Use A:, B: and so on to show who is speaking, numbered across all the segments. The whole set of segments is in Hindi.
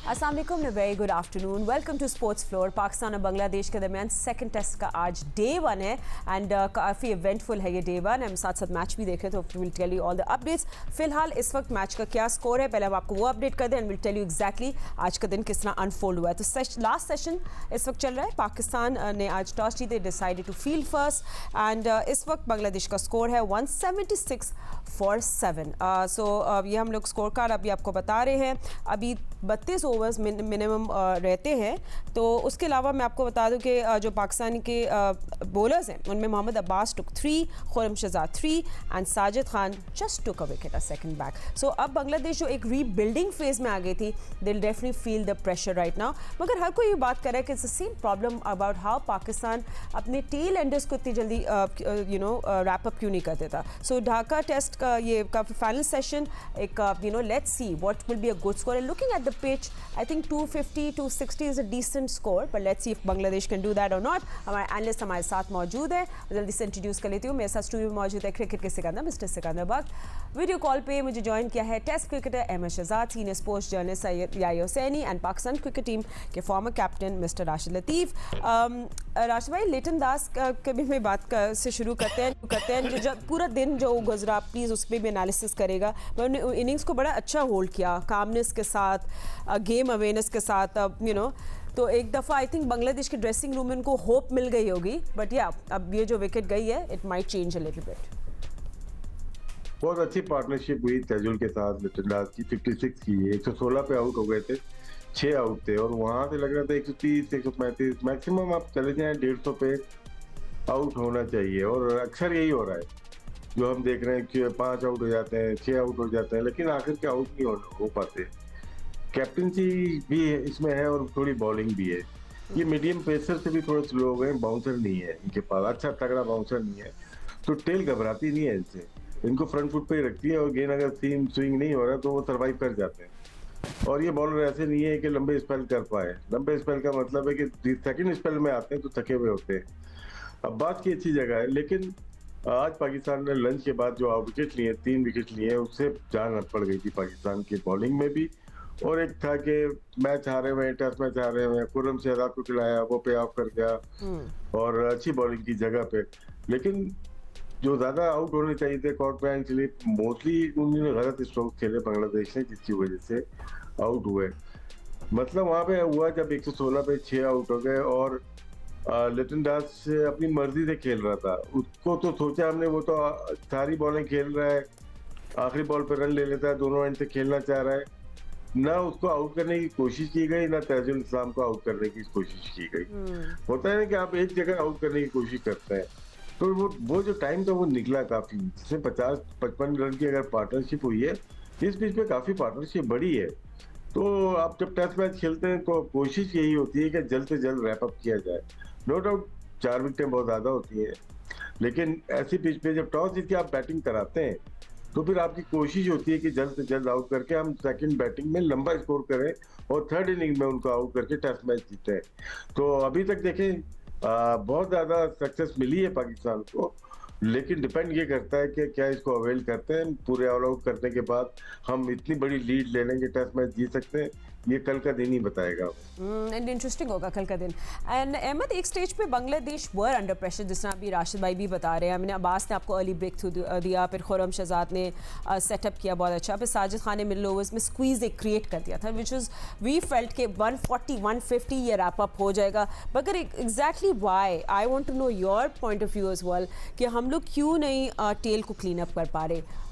A: अस्सलाम वालेकुम, very good afternoon. Welcome to sports floor. Pakistan और बांग्लादेश के दरमियान सेकंड टेस्ट का आज डे 1 है एंड काफ़ी इवेंटफुल है ये डे 1। हम साथ साथ मैच भी देखें तो will tell you all the updates. फिलहाल इस वक्त मैच का क्या स्कोर है पहले हम आपको वो अपडेट कर दें and will tell you exactly आज का दिन किस तरह अनफोल्ड हुआ है। तो लास्ट सेशन इस वक्त चल रहा है। पाकिस्तान ने आज टॉस जीते, decided to field first and इस वक्त बांग्लादेश का स्कोर है 176 फॉर 7। सो ये हम लोग स्कोर कार्ड अभी आपको बता रहे हैं। अभी 32 ओवर्स मिनिमम रहते हैं। तो उसके अलावा मैं आपको बता दूं कि जो पाकिस्तानी के बॉलर्स हैं उनमें Mohammad Abbas took 3, Khurram Shahzad 3 and Sajid Khan just took a wicket a second back. So अब बांग्लादेश जो एक रीबिल्डिंग फेज में आ गई थी, they will definitely feel the pressure right now. मगर हर कोई ये बात कर रहा है कि it's the same problem about how Pakistan अपने टेल एंडर्स को इतनी जल्दी रैप अप क्यों नहीं कर देता। सो ढाका टेस्ट का ये का फाइनल सेशन एक let's see what will be a good score. Looking at the pitch I think 250 260 is a decent score, but let's see if Bangladesh can do that or not. हमारे एनालिस्ट हमारे साथ मौजूद है, जल्दी से इंट्रोड्यूस कर लेती हूँ। मेरे साथ स्टूडियो में मौजूद है क्रिकेट के Sikandar, mister Sikandar Bakht. Video call पे मुझे ज्वाइन किया है test cricketer Ahmed Shehzad, senior sports journalist Syed Yahya Hussaini and Pakistan cricket team के former captain mister Rashid Latif. Rashid भाई, लिटन दास के भी मैं बात से शुरू करते हैं जो पूरा दिन जो गुजरा, प्लीज़ उस पर भी एनालिसिस करेगा। उन्होंने इनिंग्स को बड़ा अच्छा होल्ड किया, कामनेस के साथ, गेम अवेयरनेस के साथ। तो एक दफ़ा आई थिंक बांग्लादेश के ड्रेसिंग रूम में उनको होप मिल गई होगी, बट या अब ये जो विकेट गई है it might change a little bit.
B: बहुत अच्छी पार्टनरशिप हुई तजुल के साथ। लिटन दास की 56 की 116 पे आउट हो गए थे, 6 आउट थे और वहां से लग रहा था 130 135 मैक्सिमम आप चले जाएं 150 पे आउट होना चाहिए। और अक्सर यही हो रहा है जो हम देख रहे हैं कि 5 आउट हो जाते हैं, 6 आउट हो जाते हैं, लेकिन आखिर के आउट नहीं हो पाते। कैप्टनसी भी इसमें है और थोड़ी बॉलिंग भी है। ये मीडियम पेसर से भी थोड़े स्लो हो गए, बाउंसर नहीं है इनके पास, अच्छा तगड़ा बाउंसर नहीं है, तो टेल घबराती नहीं है इनसे, इनको फ्रंट फुट पे ही रखती है और गेंद अगर सीम स्विंग नहीं हो रहा तो वो सर्वाइव कर जाते हैं। और ये बॉलर ऐसे नहीं है कि लंबे स्पेल कर पाए। लंबे स्पेल का मतलब है कि सेकंड स्पेल में आते हैं तो थके हुए होते हैं। अब बात की अच्छी जगह है, लेकिन आज पाकिस्तान ने लंच के बाद जो विकेट लिए, 3 विकेट लिए, उससे जान पड़ गई थी पाकिस्तान की बॉलिंग में भी। और एक था कि मैच हारे हुए, टेस्ट मैच हारे हुए, खुर्रम शहजाद को खिलाया, वो पे ऑफ कर गया और अच्छी बॉलिंग की जगह पे। लेकिन जो ज्यादा आउट होने चाहिए थे कॉट पैन स्लिप, मोस्टली उन्होंने गलत स्ट्रोक खेले बांग्लादेश ने, जिसकी वजह से आउट हुए। मतलब वहां पे हुआ जब 116 पे 6 आउट हो गए और लिटन दास अपनी मर्जी से खेल रहा था। उसको तो सोचा हमने, वो तो सारी बॉलें खेल रहा है, आखिरी बॉल पे रन ले लेता है, दोनों एंड से खेलना चाह रहा है। ना उसको आउट करने की कोशिश की गई, ना ताजुल इस्लाम को आउट करने की कोशिश की गई। होता है ना कि आप एक जगह आउट करने की कोशिश करते हैं, तो वो जो टाइम था वो निकला काफी, जिसमें 50-55 रन की अगर पार्टनरशिप हुई है, इस बीच में काफी पार्टनरशिप बड़ी है। तो आप जब टेस्ट मैच खेलते हैं तो कोशिश यही होती है कि जल्द से जल्द रैप अप किया जाए। नो डाउट 4 विकेटें बहुत ज्यादा होती है, लेकिन ऐसी पिच पे जब टॉस जीत के आप बैटिंग कराते हैं तो फिर आपकी कोशिश होती है कि जल्द से जल्द आउट करके हम सेकंड बैटिंग में लंबा स्कोर करें और थर्ड इनिंग में उनको आउट करके टेस्ट मैच जीते। तो अभी तक देखें बहुत ज्यादा सक्सेस मिली है पाकिस्तान को, लेकिन डिपेंड ये करता है कि क्या इसको अवेल करते हैं। पूरे ऑल आउट करने के बाद हम इतनी बड़ी लीड ले लेंगे, टेस्ट मैच जीत सकते हैं, ये कल का दिन ही बताएगा।
A: एंड इंटरेस्टिंग होगा कल का दिन। एंड अहमद, एक स्टेज पे बांग्लादेश वर अंडर प्रेशर, जिस तरह अभी राशिद भाई भी बता रहे हैं। मैंने अब्बास ने आपको अर्ली ब्रेक थ्रू दिया, फिर खुर्रम शहजाद ने सेटअप किया बहुत अच्छा, फिर साजिद खान ने मिडल ओवर्स में स्क्वीज एक क्रिएट कर दिया था, विच इज़ वी फेल्ट के 140 150 ये रैप अप हो जाएगा। मगर exactly why, I want to know your point of view as well कि हम लोग क्यों नहीं टेल को क्लीन अप कर पा रहे।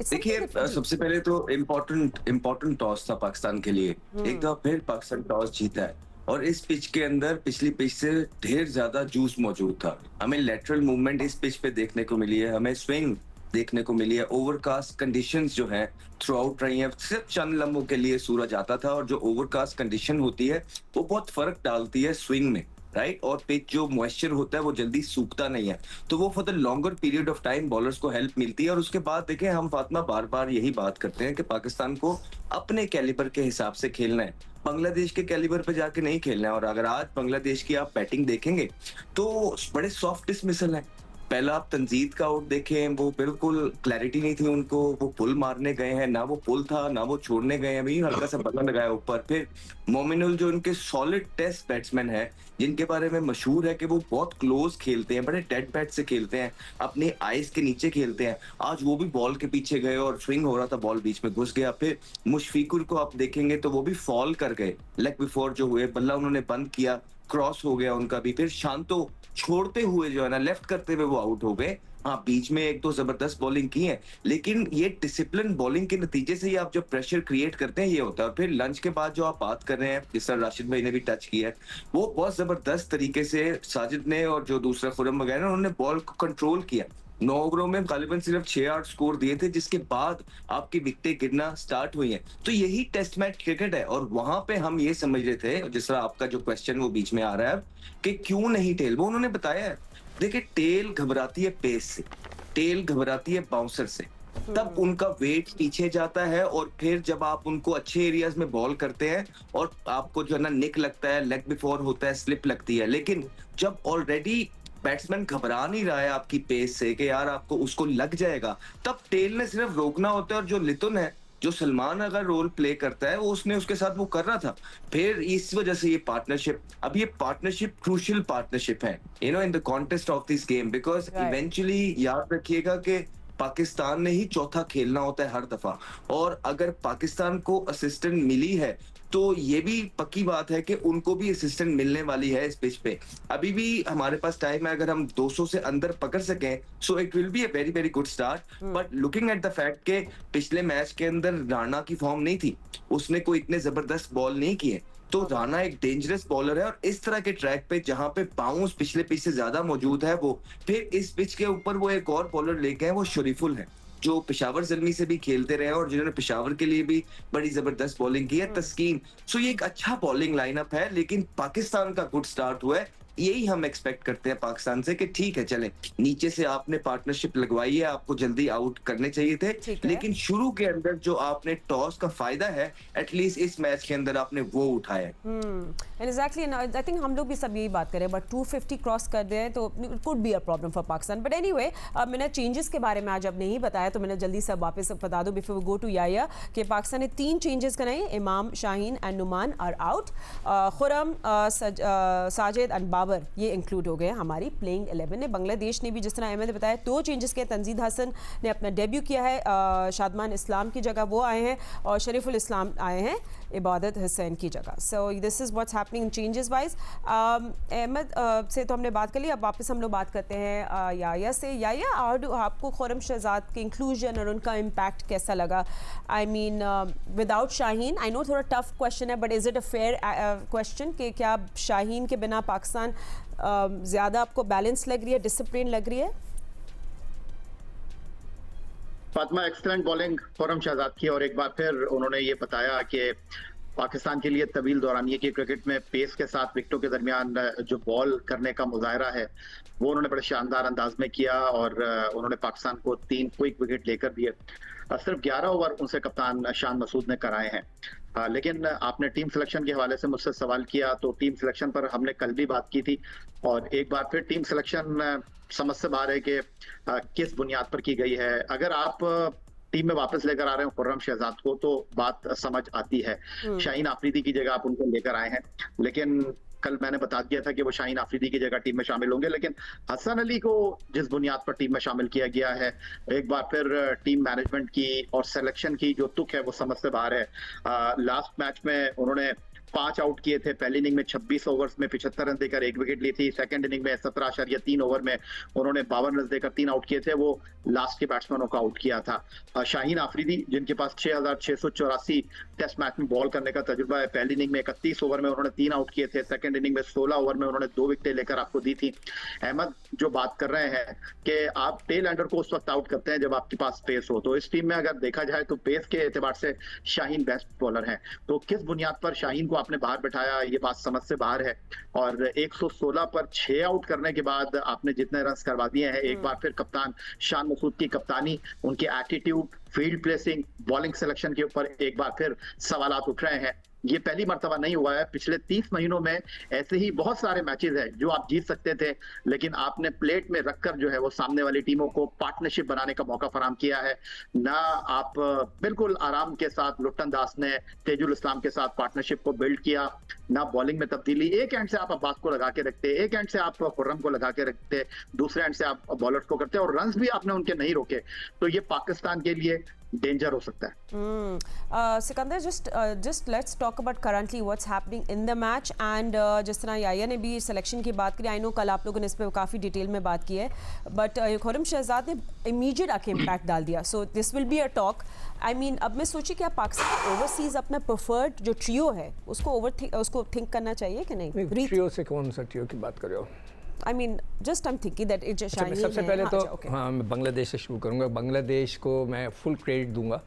C: देखिए, सबसे पहले तो इम्पोर्टेंट टॉस था पाकिस्तान के लिए। एक दफा फिर पाकिस्तान टॉस जीता है और इस पिच के अंदर पिछली पिच से ढेर ज्यादा जूस मौजूद था। हमें लेटरल मूवमेंट इस पिच पे देखने को मिली है, हमें स्विंग देखने को मिली है, ओवरकास्ट कंडीशंस जो हैं थ्रू आउट रही हैं। सिर्फ चंद लम्हों के लिए सूरज आता था और जो ओवरकास्ट कंडीशन होती है वो बहुत फर्क डालती है स्विंग में, राइट। और पिच जो मॉइस्चर होता है वो जल्दी सूखता नहीं है, तो वो for the longer period of time bowlers को हेल्प मिलती है। और उसके बाद देखें, हम फातिमा बार बार यही बात करते हैं कि पाकिस्तान को अपने कैलिबर के हिसाब से खेलना है, बांग्लादेश के कैलिबर पे जाके नहीं खेलना है। और अगर आज बांग्लादेश की आप बैटिंग देखेंगे तो बड़े सॉफ्ट डिसमिसल है, पहला आप तंजीद का आउट देखें, वो बिल्कुल क्लैरिटी नहीं थी उनको, वो पुल मारने गए हैं, ना वो पुल था ना वो छोड़ने गए हैं, भी हल्का सा बटन लगाया ऊपर। फिर मोमिनुल जो उनके सॉलिड टेस्ट बैट्समैन है, जिनके बारे में मशहूर है कि वो बहुत क्लोज खेलते हैं, बड़े डेड बैट से खेलते हैं, अपने आइस के नीचे खेलते हैं, आज वो भी बॉल के पीछे गए और स्विंग हो रहा था, बॉल बीच में घुस गया। फिर मुशफिकुर को आप देखेंगे तो वो भी फॉल कर गए, लेग बिफोर जो हुए, बल्ला उन्होंने बंद किया, क्रॉस हो गया उनका भी। फिर शांतो छोड़ते हुए जो है ना, लेफ्ट करते हुए वो आउट हो गए। हाँ, बीच में एक दो जबरदस्त बॉलिंग की है, लेकिन ये डिसिप्लिन बॉलिंग के नतीजे से ही आप जो प्रेशर क्रिएट करते हैं ये होता है। और फिर लंच के बाद जो आप बात कर रहे हैं, जिस तरह राशिद भाई ने भी टच किया है, वो बहुत जबरदस्त तरीके से साजिद ने और जो दूसरा खुरम वगैरह उन्होंने बॉल को कंट्रोल किया। 9 ओवरों में गालिबन सिर्फ 6-8 स्कोर दिए थे, जिसके बाद आपकी विकेटें गिरना स्टार्ट हुई हैं। तो यही टेस्ट मैच क्रिकेट है, और वहां पे हम ये समझ रहे थे, जिस तरह आपका जो क्वेश्चन वो बीच में आ रहा है कि क्यों नहीं टेल, वो उन्होंने बताया है। देखिए, टेल घबराती है पेस से, टेल घबराती है बाउंसर से, तब उनका वेट पीछे जाता है, और फिर जब आप उनको अच्छे एरियाज में बॉल करते हैं और आपको जो है ना निक लगता है, लेग बिफोर होता है, स्लिप लगती है। लेकिन जब ऑलरेडी बैट्समैन घबरा नहीं रहा है आपकी पेस से कि यार आपको उसको लग जाएगा, तब टेल ने सिर्फ रोकना होता है। और जो लितुन है, जो सलमान अगर रोल प्ले करता है, वो उसने उसके साथ वो कर रहा था। फिर इस वजह से ये पार्टनरशिप, अब ये पार्टनरशिप क्रूशियल पार्टनरशिप है, you know, in the contest of this game, because eventually याद रखिएगा कि पाकिस्तान ने ही चौथा खेलना होता है हर दफा, और अगर पाकिस्तान को असिस्टेंट मिली है तो ये भी पक्की बात है कि उनको भी असिस्टेंट मिलने वाली है इस पिच पे। अभी भी हमारे पास टाइम है, अगर हम 200 से अंदर पकड़ सकें, so it will be a very very good start. But looking at the fact के पिछले मैच के अंदर राणा की फॉर्म नहीं थी, उसने कोई इतने जबरदस्त बॉल नहीं किए, तो राणा एक डेंजरस बॉलर है। और इस तरह के ट्रैक पे जहां पे बाउंस पिछले पिच से ज्यादा मौजूद है, वो फिर इस पिच के ऊपर वो एक और बॉलर लेके हैं, वो शरीफुल है, जो पेशावर जलमी से भी खेलते रहे और जिन्होंने पेशावर के लिए भी बड़ी जबरदस्त बॉलिंग की है, तस्कीन। सो ये एक अच्छा बॉलिंग लाइनअप है, लेकिन पाकिस्तान का गुड स्टार्ट हुआ है। यही हम एक्सपेक्ट करते हैं पाकिस्तान से कि ठीक है, चले नीचे से आपने पार्टनरशिप लगवाई है, आपको जल्दी आउट करने चाहिए थे, लेकिन शुरू के अंदर जो आपने टॉस का फायदा है, एटलीस्ट इस मैच के अंदर आपने वो उठाया।
A: एग्जैक्टली, आई थिंक हम लोग भी सब यही बात करें, बट 250 क्रॉस कर दे तो it could be a problem for Pakistan. But anyway, मैंने चेंजेस के बारे में आज अब नहीं बताया, तो मैंने जल्दी से वापस बता दूं before we go to Yahya कि पाकिस्तान ने 3 चेंजेस कराए। Imam, Shaheen and Noman are out, Khurram, Sajid and Babar ये इंक्लूड हो गए हमारी प्लेइंग 11 में। बांग्लादेश ने भी, जिस तरह अहमद ने बताया, 2 चेंजेस किए। तंजीद हसन ने अपना डेब्यू किया है, शादमान इस्लाम की जगह वो आए हैं, और शरीफुल इस्लाम आए हैं इबादत हुसैन की जगह। So this is what's happening changes wise. Ahmed से तो हमने बात कर ली, अब वापस हम लोग बात करते हैं याया से। याया, आपको खुरम शहजाद के इंक्लूजन और उनका इम्पैक्ट कैसा लगा? I mean without Shaheen, I know थोड़ा टफ क्वेश्चन है, but is it a fair question कि क्या शाहीन के बिना पाकिस्तान ज़्यादा आपको बैलेंस लग रही है, डिसिप्लिन लग रही है?
D: फातिमा, एक्सीलेंट बॉलिंग खुरम शहजाद की, और एक बार फिर उन्होंने ये बताया कि पाकिस्तान के लिए तवील दौरानिये की क्रिकेट में पेस के साथ विकेटों के दरमियान जो बॉल करने का मुजाहरा है, वो उन्होंने बड़े शानदार अंदाज में किया, और उन्होंने पाकिस्तान को 3 क्विक विकेट लेकर दिए। सिर्फ 11 ओवर उनसे कप्तान शान मसूद ने कराए हैं। लेकिन आपने टीम सिलेक्शन के हवाले से मुझसे सवाल किया, तो टीम सिलेक्शन पर हमने कल भी बात की थी, और एक बार फिर टीम सिलेक्शन समझ से बाहर है कि किस बुनियाद पर की गई है। अगर आप टीम में वापस लेकर आ रहे हो खुर्रम शहजाद को, तो बात समझ आती है। शाहीन आफरीदी की जगह आप उनको लेकर आए हैं, लेकिन कल मैंने बता दिया था कि वो शाहीन आफरीदी की जगह टीम में शामिल होंगे। लेकिन हसन अली को जिस बुनियाद पर टीम में शामिल किया गया है, एक बार फिर टीम मैनेजमेंट की और सिलेक्शन की जो तुक है वो समझ से बाहर है। लास्ट मैच में उन्होंने 5 आउट किए थे। पहली इनिंग में 26 ओवर्स में 75 रन देकर 1 विकेट ली थी। सेकंड इनिंग में 17.3 ओवर में उन्होंने 52 रन देकर 3 आउट किए थे। वो लास्ट के बैट्समैनों को आउट किया था। शाहीन आफरीदी, जिनके पास 6,684 टेस्ट मैच में बॉल करने का तजुर्बा है, पहली इनिंग में 31 ओवर में उन्होंने 3 आउट किए थे। सेकंड इनिंग में 16 ओवर में उन्होंने 2 विकेटें लेकर आपको दी थी। अहमद जो बात कर रहे हैं कि आप टेल एंडर को उस वक्त आउट करते हैं जब आपके पास स्पेस हो, तो इस टीम में अगर देखा जाए तो पेस के एतबार से शाहीन बेस्ट बॉलर है। तो किस बुनियाद पर शाहीन को आपने बाहर बैठाया, ये बात समझ से बाहर है। और 116 पर 6 आउट करने के बाद आपने जितने रन करवा दिए हैं, एक बार फिर कप्तान शान मसूद की कप्तानी, उनके attitude, field placing, bowling selection के ऊपर एक बार फिर सवालात उठ रहे हैं। ये पहली मर्तबा नहीं हुआ है। पिछले 30 महीनों में ऐसे ही बहुत सारे मैचेस हैं जो आप जीत सकते थे, लेकिन आपने प्लेट में रखकर जो है वो सामने वाली टीमों को पार्टनरशिप बनाने का मौका फराहम किया है। ना आप बिल्कुल आराम के साथ लुट्टन दास ने तेजुल इस्लाम के साथ पार्टनरशिप को बिल्ड किया, ना बॉलिंग में तब्दीली। एक एंड से आप अब्बास को लगा के रखते, एक एंड से आप खुर्रम को लगा के रखते, दूसरे एंड से आप बॉलर्स को करते, और रन्स भी आपने उनके नहीं रोके। तो ये पाकिस्तान के लिए डेंजर हो सकता है।
A: Sikandar, just let's talk about currently what's happening in the match and जिस तरह याया ने भी सिलेक्शन की बात करी, आई नो कल आप लोगों ने इस पर काफ़ी डिटेल में बात की है, बट खुर्रम शहजाद ने इमीडिएट आके इम्पैक्ट डाल दिया, so this will be a talk. I mean अब मैं सोची कि आप पाकिस्तान ओवरसीज अपना प्रेफर्ड जो ट्रियो है उसको थिंक करना चाहिए कि नहीं?
E: ट्रियो से कौन सा ट्रियो की बात कर रहे हो?
A: I mean, just I'm thinking that it just
E: अच्छा, सबसे पहले तो मैं बांग्लादेश से शुरू करूँगा। बांग्लादेश को मैं फुल क्रेडिट दूंगा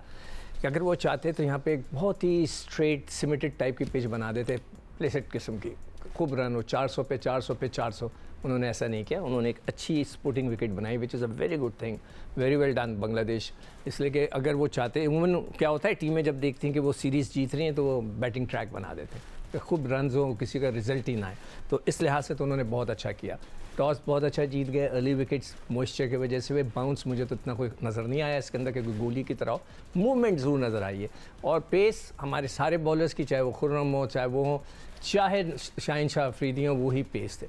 E: कि अगर वो चाहते तो यहाँ पे एक बहुत ही स्ट्रेट सिमेटेड टाइप की पिच बना देते, प्लेसेट किस्म की, खूब रन हो, 400 पे 400 पे 400। उन्होंने ऐसा नहीं किया, उन्होंने एक अच्छी स्पोर्टिंग विकेट बनाई, which is a very good thing, very well done Bangladesh. इसलिए कि अगर वो चाहते, उमूमन क्या होता है टीमें जब देखती हैं कि वो सीरीज़ जीत रही हैं तो वो बैटिंग ट्रैक बना देते हैं, खूब रन हो, किसी का रिजल्ट ही ना आए। तो इस लिहाज से तो उन्होंने बहुत अच्छा किया, टॉस बहुत अच्छा जीत गए, अर्ली विकेट्स मॉइस्चर की वजह से वे बाउंस मुझे तो इतना कोई नज़र नहीं आया इसके अंदर कि कोई गोली की तरह हो, मूवमेंट ज़रूर नज़र आई है। और पेस हमारे सारे बॉलर्स की, चाहे वो खुर्रम हो, चाहे वो हो, चाहे शाहिन शाह अफरीदी हो, वही पेस थे,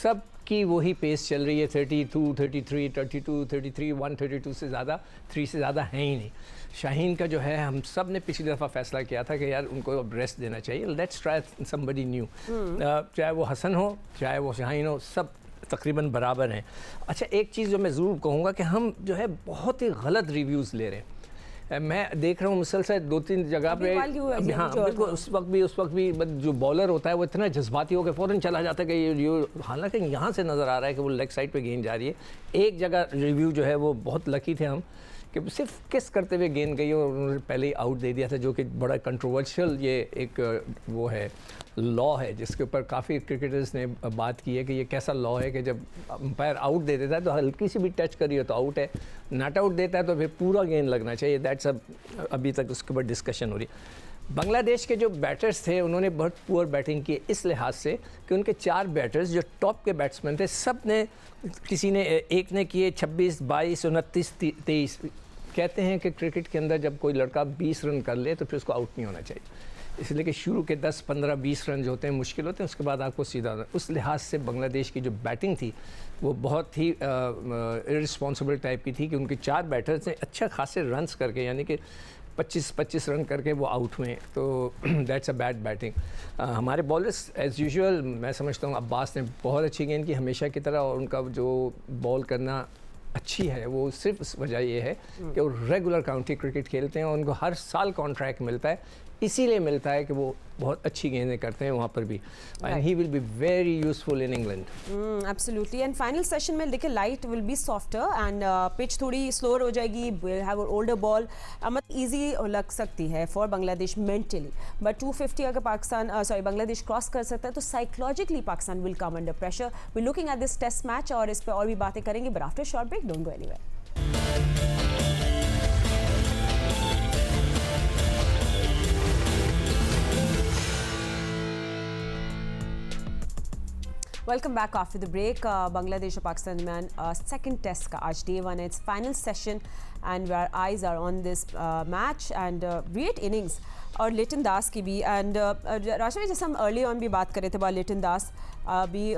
E: सब की वही पेस चल रही है। 32, 33, 32, 33, 132 से ज़्यादा, 3 से ज़्यादा है ही नहीं। शाहीन का जो है, हम सब ने पिछली दफ़ा फैसला किया था कि यार उनको अब रेस्ट देना चाहिए, लेट्स ट्राई समबडी न्यू। चाहे वो हसन हो, चाहे वो शाहीन हो, सब तकरीबन बराबर हैं। अच्छा, एक चीज़ जो मैं ज़रूर कहूँगा कि हम जो है बहुत ही गलत रिव्यूज़ ले रहे हैं। मैं देख रहा हूँ मुसलसल 2-3 जगह पे, हाँ बिल्कुल, उस वक्त भी जो बॉलर होता है वो इतना जज्बाती होकर फ़ौरन चला जाता है कि ये, हालांकि यहाँ से नज़र आ रहा है कि वो लेग साइड पे गेंद जा रही है। एक जगह रिव्यू जो है वो बहुत लकी थे हम कि सिर्फ किस करते हुए गेंद गई और उन्होंने पहले ही आउट दे दिया था, जो कि बड़ा कंट्रोवर्शियल ये एक वो है, लॉ है, जिसके ऊपर काफ़ी क्रिकेटर्स ने बात की है कि ये कैसा लॉ है कि जब अंपायर आउट दे देता है तो हल्की सी भी टच करी हो तो आउट है, नॉट आउट देता है तो फिर पूरा गेंद लगना चाहिए। दैट्स अभी तक उसके ऊपर डिस्कशन हो रही है। बांग्लादेश के जो बैटर्स थे उन्होंने बहुत पुअर बैटिंग की इस लिहाज से कि उनके 4 बैटर्स जो टॉप के बैट्समैन थे, सब ने, किसी ने, एक ने किए 26, 22, 29, 23। कहते हैं कि क्रिकेट के अंदर जब कोई लड़का 20 रन कर ले तो फिर उसको आउट नहीं होना चाहिए, इसलिए कि शुरू के 10, 15, 20 रन जो होते हैं मुश्किल होते हैं, उसके बाद आपको सीधा। उस लिहाज से बांग्लादेश की जो बैटिंग थी वो बहुत ही इररिस्पॉन्सिबल टाइप की थी कि उनके 4 बैटर्स ने अच्छा खासे रन्स करके, यानी कि 25-25 रन करके वो आउट हुए, तो दैट्स अ बैड बैटिंग। हमारे बॉलर्स एज़ यूजुअल, मैं समझता हूँ अब्बास ने बहुत अच्छी गेंद की हमेशा की तरह, और उनका जो बॉल करना अच्छी है वो सिर्फ इस वजह ये है कि वो रेगुलर काउंटी क्रिकेट खेलते हैं और उनको हर साल कॉन्ट्रैक्ट मिलता है, इसीलिए मिलता है कि वो बहुत अच्छी गेंदें करते हैं वहाँ पर भी, and he will be very useful in England.
A: Absolutely. And final session में देखिए light will be softer and pitch थोड़ी स्लोअर हो जाएगी, विल हैव ओल्डर बॉल, मतलब ईजी लग सकती है फॉर बांग्लादेश मेंटली, बट 250 अगर बांग्लादेश क्रॉस कर सकता है तो psychologically Pakistan will come under pressure. We looking at this test match और इस पर और भी बातें करेंगे, but after short break, don't go anywhere. Welcome back after the break. Bangladesh और पाकिस्तान दरमियान सेकंड टेस्ट का आज डे 1 है, it's final session and our eyes are on this match and great innings और लिटन दास की भी। एंड राशि भाई, जैसे हम अर्ली ऑन भी बात कर रहे थे about लिटन दास, अभी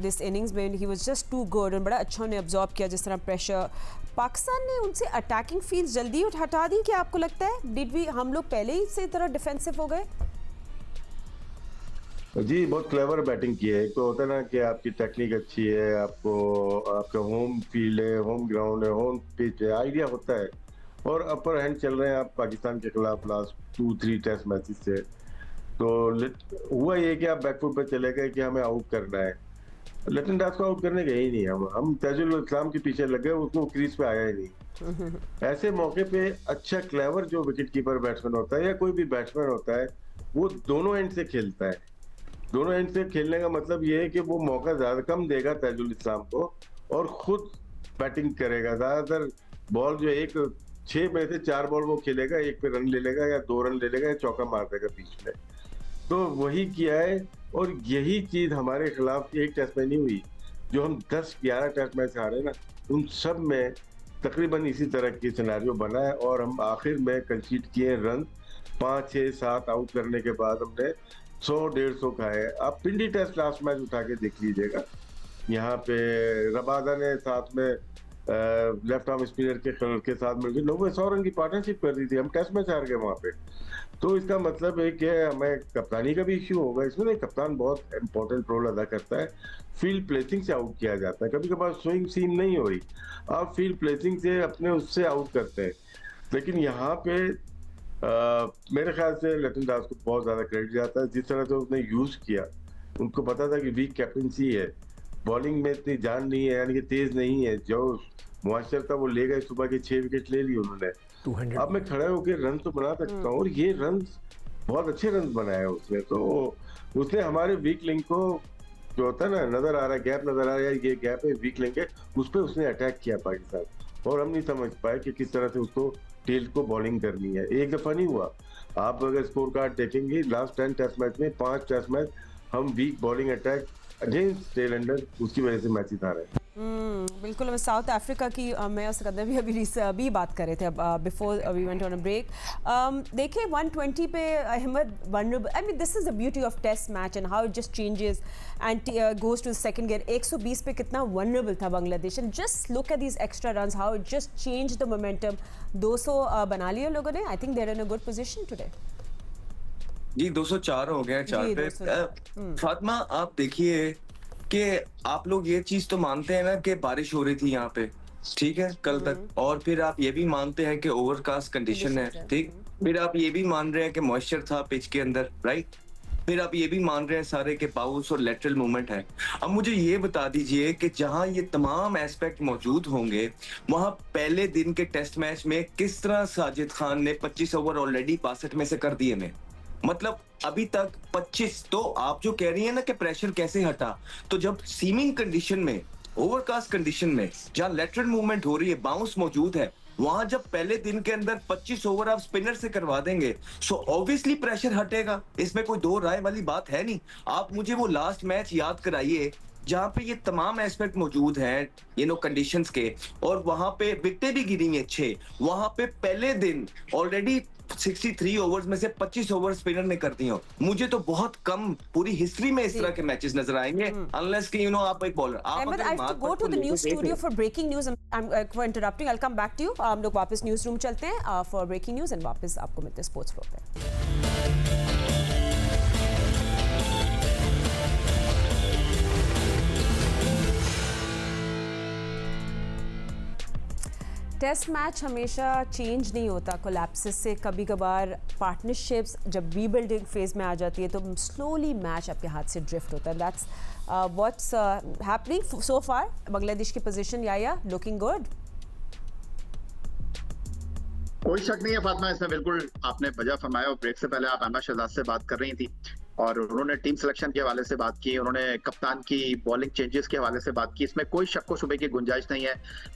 A: दिस इनिंग्स में ही वाज जस्ट टू गुड और बड़ा अच्छा उन्हें अब्जॉर्ब किया, जिस तरह प्रेशर पाकिस्तान ने उनसे अटैकिंग फील्ड जल्दी हटा दी। क्या आपको लगता है डिड वी, हम लोग पहले ही से तरह डिफेंसिव हो गए?
B: जी, बहुत क्लेवर बैटिंग की है। एक तो होता है ना कि आपकी टेक्निक अच्छी है, आपको आपका होम फील्ड है, होम ग्राउंड है, होम पिच है, आइडिया होता है, और अपर हैंड चल रहे हैं आप पाकिस्तान के खिलाफ लास्ट 2-3 टेस्ट मैचेस से। तो हुआ ये कि आप बैकफुट पे चले गए कि हमें आउट करना है। लिटन दास को आउट करने गए ही नहीं हम तेजुल इस्लाम के पीछे लगे, उसको क्रीज पे आया ही नहीं। ऐसे मौके पे अच्छा क्लेवर जो विकेट कीपर बैट्समैन होता है या कोई भी बैट्समैन होता है, वो दोनों एंड से खेलता है। दोनों एंड से खेलने का मतलब ये है कि वो मौका ज्यादा कम देगा तेजुल इस्लाम को और खुद बैटिंग करेगा। ज्यादातर बॉल जो एक 6 में से 4 बॉल वो खेलेगा, एक पे रन ले लेगा या 2 रन ले लेगा या चौका मार देगा बीच में। तो वही किया है और यही चीज हमारे खिलाफ एक टेस्ट में नहीं हुई। जो हम 10-11 टेस्ट मैच हारे ना, उन सब में तकरीबन इसी तरह की सिनेरियो बना है और हम आखिर में कंसीड किए रन 5, 6, 7 आउट करने के बाद हमने 100-150 खाए। आप पिंडी टेस्ट लास्ट मैच उठा के देख लीजिएगा, यहाँ पे रबादा ने साथ में लेफ्ट आर्म स्पिनर के साथ मिलकर 90-100 रन की पार्टनरशिप कर दी थी। हम टेस्ट मैच हार गए वहाँ पे। तो इसका मतलब है कि हमें कप्तानी का भी इश्यू होगा इसमें। नहीं, कप्तान बहुत इंपॉर्टेंट रोल अदा करता है। फील्ड प्लेसिंग से आउट किया जाता है, कभी कभार स्विंग सीम नहीं हो रही, आप फील्ड प्लेसिंग से अपने उससे आउट करते हैं। लेकिन यहाँ पे मेरे ख्याल से लिटन दास को बहुत ज्यादा क्रेडिट जाता है, जिस तरह से उसने यूज किया। उनको पता था कि वीक कैप्टनसी है, बॉलिंग में इतनी जान नहीं है, यानी कि तेज नहीं है। जो मुआशर था वो ले गए, सुबह के 6 विकेट ले लिए उन्होंने।
E: 200
B: अब मैं खड़ा होकर रन तो बना सकता हूँ और ये रन बहुत अच्छे रन बनाए उसने। तो उसने हमारे वीक लिंक को, जो होता है ना, नजर आ रहा है गैप, नजर आ रहा है ये गैप है, वीक लिंक है, उस पर उसने अटैक किया पाकिस्तान। और हम नहीं समझ पाए कि किस तरह से उसको टेल को बॉलिंग करनी है। एक दफा नहीं हुआ, आप अगर स्कोर कार्ड देखेंगे लास्ट 10 टेस्ट मैच में 5 टेस्ट मैच हम weak bowling attack against tail ender, उसकी वजह से मैच जीता रहे।
A: बिल्कुल। हमें साउथ अफ्रीका की मैं और सिकंदर भी अभी बात कर रहे थे before we went on a break. देखिए 120 पे Ahmed vulnerable, I mean this is the beauty of test match and how it just changes and goes to second gear. 120 पे कितना वनरेबल था Bangladesh and just look at these extra runs, how it just change the momentum. 200 बना लिया लोगों ने। I think they are in a good position today.
C: जी 204 हो गया 4 पे। फातिमा आप देखिए कि आप लोग ये चीज तो मानते हैं ना कि बारिश हो रही थी यहाँ पे, ठीक है, कल तक, और फिर आप ये भी मानते हैं कि ओवरकास्ट कंडीशन है, ठीक, फिर आप ये भी मान रहे हैं कि मॉइस्चर था पिच के अंदर, राइट, फिर आप ये भी मान रहे हैं सारे के बाउंस और लेटरल मूवमेंट है। अब मुझे ये बता दीजिए कि जहां ये तमाम एस्पेक्ट मौजूद होंगे, वहां पहले दिन के टेस्ट मैच में किस तरह साजिद खान ने 25 ओवर ऑलरेडी 62 में से कर दिए में, मतलब अभी तक 25। तो आप जो कह रही है ना कि प्रेशर कैसे हटा, तो जब सीमिंग कंडीशन में, ओवरकास्ट कंडीशन में, जहां लेटरल मूवमेंट हो रही है, बाउंस मौजूद है, वहां जब पहले दिन के अंदर 25 ओवर आप स्पिनर से करवा देंगे, सो ऑब्वियसली प्रेशर हटेगा। इसमें कोई दो राय वाली बात है नहीं। आप मुझे वो लास्ट मैच याद कराइए जहां पे ये तमाम एस्पेक्ट मौजूद हैं, कंडीशंस के, और वहां पे विकेटें भी गिरी हैं 6। वहां पे पहले दिन ऑलरेडी 63 ओवर्स में से 25 ओवर स्पिनर ने कर दिए। मुझे तो बहुत कम पूरी हिस्ट्री में इस तरह के मैचेस नजर आएंगे, अनलेस कि आप एक बॉलर आप
A: Ahmed, I have to go to the news studio for breaking news. I'm for interrupting. I'll come back to you. हम लोग वापस न्यूज़ रूम चलते हैं for breaking news and वापस आपको मिलते हैं स्पोर्ट्स फ्लोर पे। टेस्ट मैच हमेशा चेंज नहीं होता, कोलैप्सिस से कभी कभार पार्टनरशिप्स जब रीबिल्डिंग फेज में आ जाती है तो स्लोली मैच आपके हाथ से ड्रिफ्ट होता है। दैट्स व्हाट्स हैपनिंग सो फार। बांग्लादेश की पोजीशन या लुकिंग गुड।
D: कोई शक नहीं है फातिमा, इसमें बिल्कुल आपने वजह फरमाया। और ब्रेक से पहले आप अहमद शहजाद से बात कर रही थी और उन्होंने टीम सिलेक्शन के हवाले से बात की, उन्होंने कप्तान की बॉलिंग चेंजेस के हवाले से बात की। इसमें कोई शक व शुबे की गुंजाइश नहीं है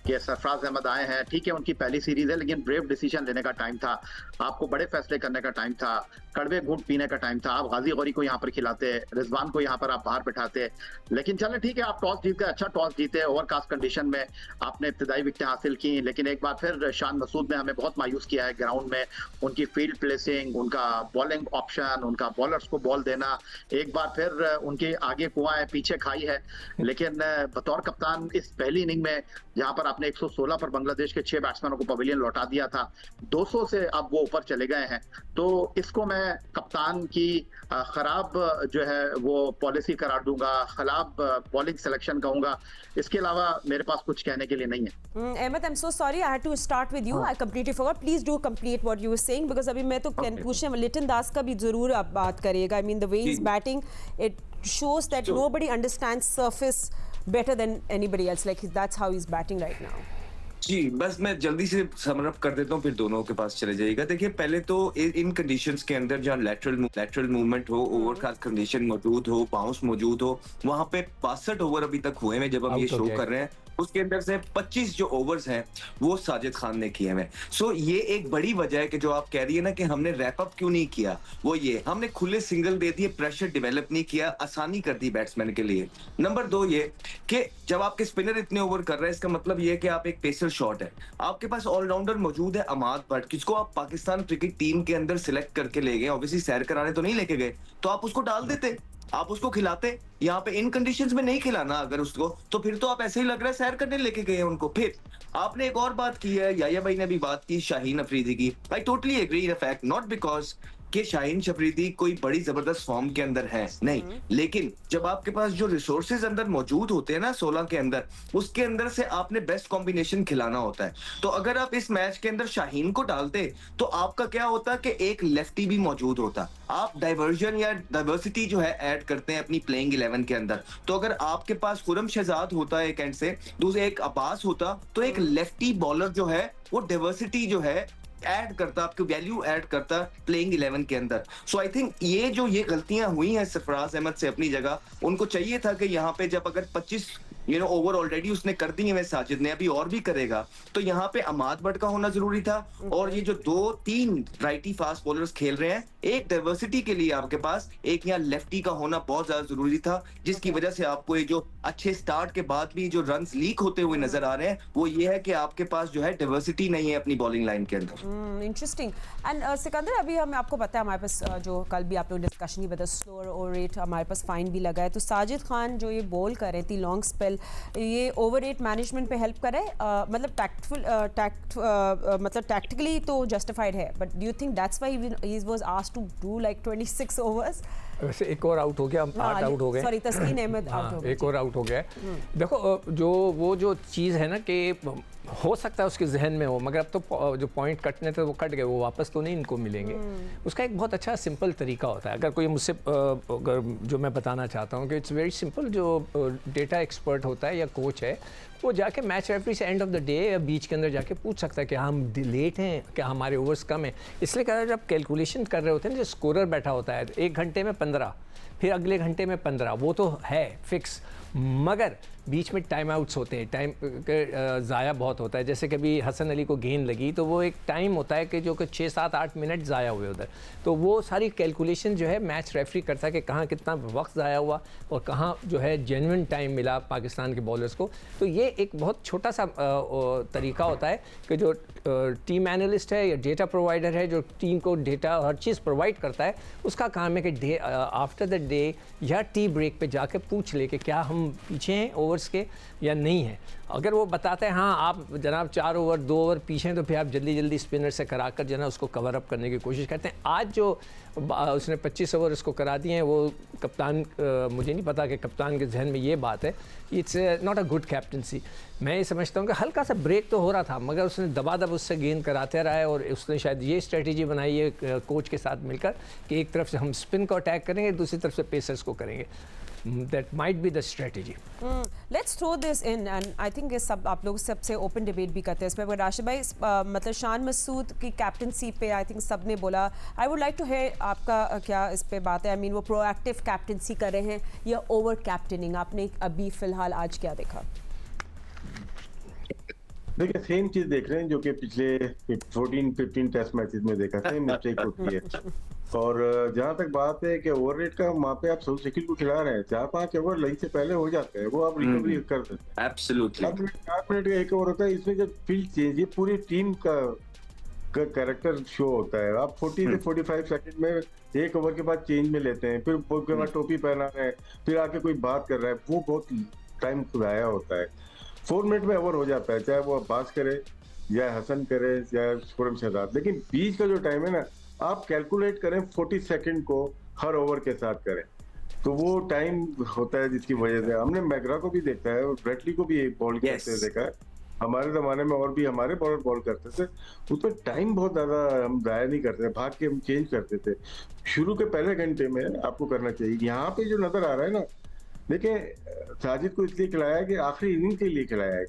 D: कि सरफराज अहमद आए हैं, ठीक है, उनकी पहली सीरीज है, लेकिन ब्रेव डिसीजन लेने का टाइम था, आपको बड़े फैसले करने का टाइम था, कड़वे घूंट पीने का टाइम था। आप गाजी गौरी को यहाँ पर खिलाते, रिजवान को यहाँ पर आप बाहर बिठाते, लेकिन चले ठीक है, आप टॉस जीत गए, अच्छा टॉस जीते, ओवरकास्ट कंडीशन में आपने इब्तदाई विकेटें हासिल की, लेकिन एक बार फिर शान मसूद ने हमें बहुत मायूस किया है ग्राउंड में। उनकी फील्ड प्लेसिंग, उनका बॉलिंग ऑप्शन, उनका बॉलर्स को बॉल देना, एक बार फिर उनके आगे कुआं है, पीछे खाई है। लेकिन बतौर कप्तान इस पहली इनिंग में जहां पर आपने 116 पर बांग्लादेश के 6 बैट्समैनों को पवेलियन लौटा दिया था, 200 से अब वो ऊपर चले गए हैं, तो इसको मैं कप्तान की खराब जो है वो पॉलिसी करार दूंगा, खराब बॉलिंग सिलेक्शन कहूंगा। इसके अलावा मेरे पास कुछ कहने के लिए नहीं है।
A: Ahmed, I'm so sorry, I had to start with you. I completely forgot. Please do complete what you were saying because अभी मैं तो पूछने लिटन दास का भी जरूर आप बात करिएगा। I mean the way he's batting, it shows that nobody understands surface better than anybody else. Like that's how he's batting right now.
C: जी बस मैं जल्दी से समर अप कर देता हूँ, फिर दोनों के पास चले जाइएगा। देखिए पहले तो इन कंडीशंस के अंदर जहाँ लेटरल मूवमेंट हो, ओवरकास्ट कंडीशन मौजूद हो, बाउंस मौजूद हो, वहां पे 62 ओवर अभी तक हुए हैं जब हम ये शो कर रहे हैं, उसके अंदर से 25 जो ओवर्स हैं वो साजिद खान ने किए हैं। सो ये एक बड़ी वजह है कि जो आप कह रही है ना कि हमने रैप अप क्यों नहीं किया, वो ये हमने खुले सिंगल दे दिए, प्रेशर डेवलप नहीं किया, आसानी कर दी बैट्समैन के लिए। नंबर 2 ये कि जब आपके स्पिनर इतने ओवर कर रहे हैं, इसका मतलब ये है कि आप एक पेसर शॉट है, आपके पास ऑलराउंडर मौजूद है अमाद भट्ट, जिसको आप पाकिस्तान क्रिकेट टीम के अंदर सिलेक्ट करके ले गए, ऑब्वियसली सैर कराने तो नहीं लेके गए, तो आप उसको डाल देते, आप उसको खिलाते। यहाँ पे इन कंडीशंस में नहीं खिलाना अगर उसको, तो फिर तो आप ऐसे ही लग रहा है सैर करने लेके गए हैं उनको। फिर आपने एक और बात की है, याया भाई ने भी बात की शाहीन अफरीदी की, I totally agree in fact, not because कि शाहीन अफरीदी कोई बड़ी जबरदस्त फॉर्म के अंदर है, नहीं, लेकिन जब आपके पास जो रिसोर्सेज अंदर मौजूद होते हैं ना 16 के अंदर, उसके अंदर से आपने बेस्ट कॉम्बिनेशन खिलाना होता है। तो अगर आप इस मैच के अंदर शाहीन को डालते तो आपका क्या होता कि एक लेफ्टी भी मौजूद होता, आप डाइवर्जन या डाइवर्सिटी जो है ऐड करते हैं अपनी प्लेइंग 11 के अंदर। तो अगर आपके पास खुरम शहजाद होता है एक एंड से, दूसरे एक अब्बास होता, तो एक लेफ्टी बॉलर जो है वो डाइवर्सिटी जो है ऐड करता, आपको वैल्यू ऐड करता प्लेइंग 11 के अंदर। सो आई थिंक ये गलतियां हुई हैं सरफराज अहमद से अपनी जगह, उनको चाहिए था कि यहाँ पे जब अगर 25 ओवर ऑलरेडी उसने कर दी है साजिद ने, अभी और भी करेगा, तो यहाँ पे अमाद भट्ट का होना जरूरी था। और ये जो 2-3 राइटी फास्ट बॉलर्स खेल रहे हैं, एक डाइवर्सिटी के लिए आपके पास एक यहाँ लेफ्टी का होना बहुत ज्यादा जरूरी था, जिसकी वजह से आपको ये जो अच्छे स्टार्ट के बाद भी जो रन्स लीक होते हुए नजर आ रहे हैं, वो ये है कि आपके पास जो है डाइवर्सिटी नहीं है अपनी बॉलिंग लाइन के अंदर।
A: इंटरेस्टिंग। एंड सिकंदर, अभी हम आपको पता है हमारे पास जो कल भी आप लोग डिस्कशन ही बताया, स्लोअर ओवर रेट हमारे पास फाइन भी लगा है, तो साजिद खान जो ये बॉल कर रहे थे लॉन्ग स्पेल, ये ओवर रेट मैनेजमेंट पे हेल्प करे, मतलब टैक्टिकली तो जस्टिफाइड है, but do you think that's why he was asked to do like 26 overs?
E: वैसे एक और आउट हो गया, 8 आउट हो गए,
A: सॉरी तस्कीन अहमद आउट हो गए,
E: एक और आउट हो गया। देखो जो चीज़ है ना कि हो सकता है उसके जहन में हो, मगर अब तो जो पॉइंट कटने थे वो कट गए, वो वापस तो नहीं इनको मिलेंगे। उसका एक बहुत अच्छा सिंपल तरीका होता है, अगर कोई मुझसे अगर जो मैं बताना चाहता हूँ कि इट्स वेरी सिंपल, जो डेटा एक्सपर्ट होता है या कोच है, वो जाके मैच रेफरी से एंड ऑफ द डे या बीच के अंदर जाके पूछ सकता है कि हम लेट हैं, क्या हमारे ओवर्स कम हैं। इसलिए कह रहा है, जब कैलकुलेशन कर रहे होते हैं, जो स्कोरर बैठा होता है 1 घंटे में 15, फिर अगले घंटे में 15, वो तो है फिक्स, मगर बीच में टाइम आउट्स होते हैं, टाइम ज़ाया बहुत होता है। जैसे कभी हसन अली को गेंद लगी तो वो एक टाइम होता है कि जो कि 6, 7, 8 मिनट ज़ाया हुए उधर, तो वो सारी कैलकुलेशन जो है मैच रेफरी करता है कि कहाँ कितना वक्त ज़ाया हुआ और कहाँ जो है जेन्युइन टाइम मिला पाकिस्तान के बॉलर्स को। तो ये एक बहुत छोटा सा तरीका होता है कि जो टीम एनालिस्ट है या डेटा प्रोवाइडर है, जो टीम को डेटा हर चीज़ प्रोवाइड करता है, उसका काम है कि आफ्टर द डे या टी ब्रेक पे जाके पूछ ले कि क्या हम पीछे हैं ओवर्स के या नहीं है। अगर वो बताते हैं हाँ आप जनाब 4 ओवर 2 ओवर पीछे हैं, तो फिर आप जल्दी जल्दी स्पिनर से कराकर जो है उसको कवर अप करने की कोशिश करते हैं। आज जो उसने 25 ओवर उसको करा दिए हैं, वो कप्तान, मुझे नहीं पता कि कप्तान के जहन में ये बात है, it's not a good captaincy. मैं ये समझता हूँ कि हल्का सा ब्रेक तो हो रहा था, मगर उसने दबादब उससे गेंद कराते रहा है, और उसने शायद ये स्ट्रेटजी बनाई है कोच के साथ मिलकर कि एक तरफ से हम स्पिन को अटैक करेंगे, दूसरी तरफ से पेसर्स को करेंगे। That might be the strategy.
A: Let's throw this in, and I think ये सब आप लोग सबसे ओपन डिबेट भी करते हैं इसमें। पर राशिद भाई, मतलब शान मसूद की कैप्टनसी पे आई थिंक सब ने बोला, I would like to hear आपका क्या इस पे बात है। आई मीन वो प्रोएक्टिव कैप्टनसी कर रहे हैं या ओवर कैप्टनिंग, आपने अभी फिलहाल आज क्या देखा?
B: देखिए सेम चीज देख रहे हैं जो कि पिछले 14-15 टेस्ट मैचेस में देखा, सेम मिस्टेक होती है। और जहां तक बात है कि ओवर रेट का, वहां पे आप सऊद शकील को खिला रहे हैं, 4-5 ओवर लई से पहले हो जाते हैं, वो आप रिकवरी कर देते हैं।
C: एब्सोल्युटली
B: 8 मिनट का एक ओवर होता है, इसमें जब फील्ड चेंज, ये पूरी टीम का कैरेक्टर शो होता है। आप 40 से 45 सेकंड में एक ओवर के बाद चेंज में लेते हैं, फिर उसके बाद टोपी पहना है, फिर आके कोई बात कर रहा है, वो बहुत टाइम खुदाया होता है। 4 मिनट में ओवर हो जाता है, चाहे वो अब्बास करे या हसन करे या खुरम शहजाद। लेकिन बीच का जो टाइम है ना, आप कैलकुलेट करें 40 सेकंड को हर ओवर के साथ करें, तो वो टाइम होता है जिसकी वजह से हमने मैगरा को भी देखा है और ब्रेटली को भी बॉल करते हुए देखा है। हमारे जमाने में और भी हमारे बॉलर बॉल करते थे, उसमें टाइम बहुत ज्यादा हम जाया नहीं करते, भाग के हम चेंज करते थे। शुरू के पहले घंटे में आपको करना चाहिए। यहाँ पे जो नजर आ रहा है ना, देखिए साजिद को इसलिए खिलाया कि आखिरी इनिंग के लिए खिलाया है।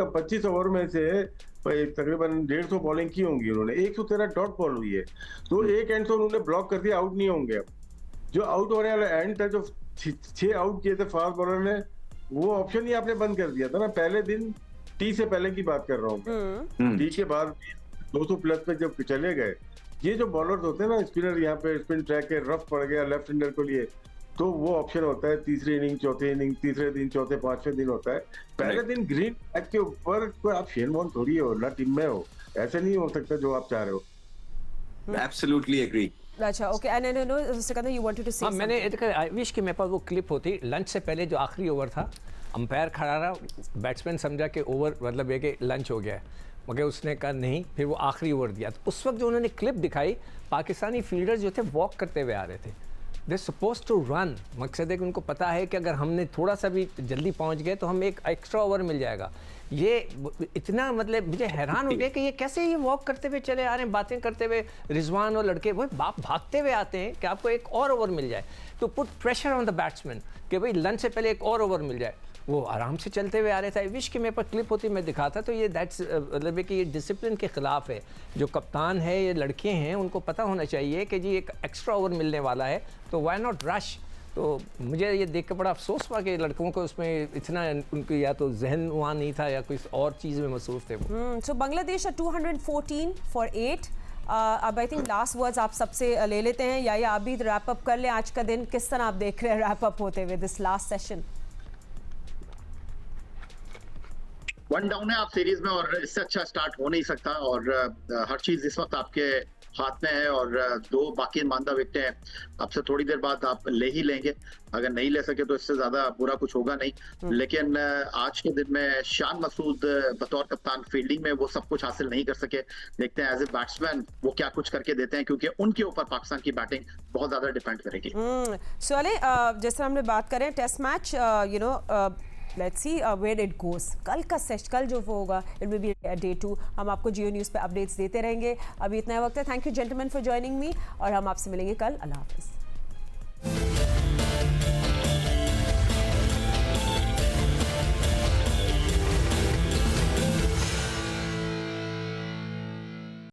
B: 25 ओवर में से तकरीबन 150 बॉलिंग की होंगी उन्होंने, 113 डॉट बॉल हुई है, तो एक एंड से उन्होंने ब्लॉक कर दिया, आउट नहीं होंगे। अब जो आउट होने वाला एंड था, जो 6 आउट किए थे फास्ट बॉलर ने, वो ऑप्शन ही आपने बंद कर दिया था ना पहले दिन। टी से पहले की बात कर रहा हूँ, टी के बाद 200 प्लस पे जब चले गए, ये जो बॉलर्स होते हैं ना स्पिनर, यहाँ पे स्पिन ट्रैक के रफ पड़ गया लेफ्ट हैंडर को लिए, तो वो ऑप्शन होता है तीसरी इनिंग, चौथे इनिंग, तीसरे दिन, चौथे, पांचवें दिन होता है। पहले दिन ग्रीन फ्लैग के ऊपर कोई आप शेन वॉर्न थोड़ी हो ना, टीम में हो, ऐसे नहीं हो सकता जो आप चाह रहे हो।
C: Absolutely agree.
A: अच्छा, okay, and no Sikandar, you wanted to say
E: हाँ, मैंने आई विश कि मेरे पास वो क्लिप होती लंच से पहले, जो आखिरी ओवर था, अंपायर खड़ा रहा, बैट्समैन समझा कि ओवर मतलब ये कि लंच हो गया है, मगर उसने कहा नहीं, फिर वो आखिरी ओवर दिया। तो उस वक्त जो उन्होंने क्लिप दिखाई, पाकिस्तानी फील्डर्स जो थे वॉक करते हुए आ रहे थे, दे सपोज टू रन। मकसद है कि उनको पता है कि अगर हमने थोड़ा सा भी जल्दी पहुंच गए तो हमें एक एक्स्ट्रा ओवर मिल जाएगा। ये इतना मतलब मुझे हैरान हो गया कि ये कैसे ये वॉक करते हुए चले आ रहे हैं, बातें करते हुए, रिजवान और लड़के वो बाप भागते हुए आते हैं कि आपको एक और ओवर मिल जाए, तो put pressure on the batsman कि भाई लंच से पहले एक और ओवर मिल जाए। वो आराम से चलते हुए आ रहे थे। आई विश कि मेरे पास क्लिप होती, मैं दिखाता। तो ये दैट्स मतलब कि ये डिसिप्लिन के ख़िलाफ़ है। जो कप्तान है, ये लड़के हैं, उनको पता होना चाहिए कि जी एक एक्स्ट्रा ओवर मिलने वाला है, तो वाई नॉट रश। तो मुझे ये देख कर बड़ा अफसोस हुआ कि लड़कों को उसमें इतना उनकी या तो जहन वहाँ नहीं था या कोई और चीज़ में मसरूफ़ थे वो।
A: सो बांग्लादेश 214 फॉर 8। अब आई थिंक लास्ट वर्ड्स आप सबसे ले लेते हैं, या आप भी रैप अप कर लें आज का दिन। किस तरह आप देख रहे हैं रैप अप होते हुए this last session?
D: One down है आप सीरीज में, और इससे अच्छा स्टार्ट हो नहीं सकता, और हर चीज इस वक्त आपके हाथ में है, और दो बाकी मानदा विकेटें हैं, आपसे थोड़ी देर बाद आप ले ही लेंगे। अगर नहीं ले सके तो इससे ज्यादा बुरा कुछ होगा नहीं, लेकिन आज के दिन में शान मसूद बतौर कप्तान फील्डिंग में वो सब कुछ हासिल नहीं कर सके। देखते हैं एज ए बैट्समैन वो क्या कुछ करके देते हैं, क्योंकि उनके ऊपर पाकिस्तान की बैटिंग बहुत ज्यादा डिपेंड करेगी।
A: सोले, जैसे हमने बात करें test match, you know let's see where it goes. कल का सेशन, कल जो वो होगा, इट विल बी डे 2। हम आपको जियो न्यूज़ पे अपडेट्स देते रहेंगे। अभी इतना वक्त है। Thank you gentleman for joining me, और हम आपसे मिलेंगे कल। अल्लाह हाफिज़।